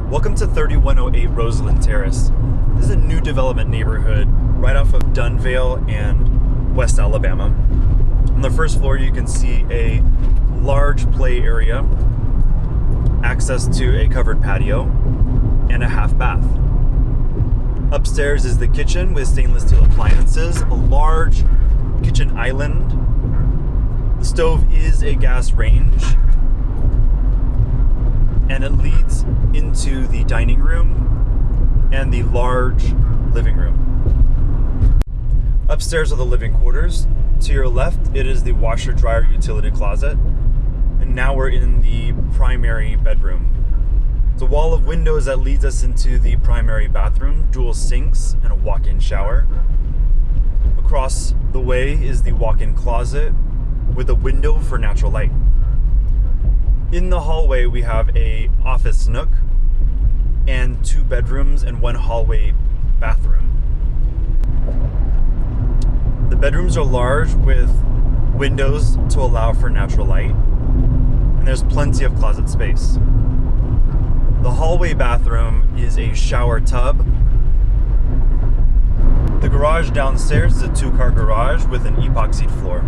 Welcome to 3108 Roseland Terrace. This is a new development neighborhood right off of Dunvale and West Alabama. On the first floor you can see a large play area, access to a covered patio, and a half bath. Upstairs is the kitchen with stainless steel appliances, a large kitchen island. The stove is a gas range, and it leads into the dining room and the large living room. Upstairs are the living quarters. To your left, it is the washer-dryer utility closet. And now we're in the primary bedroom. It's a wall of windows that leads us into the primary bathroom, dual sinks, and a walk-in shower. Across the way is the walk-in closet with a window for natural light. In the hallway, we have a office nook and 2 bedrooms and 1 hallway bathroom. The bedrooms are large with windows to allow for natural light, and there's plenty of closet space. The hallway bathroom is a shower tub. The garage downstairs is a 2-car garage with an epoxied floor.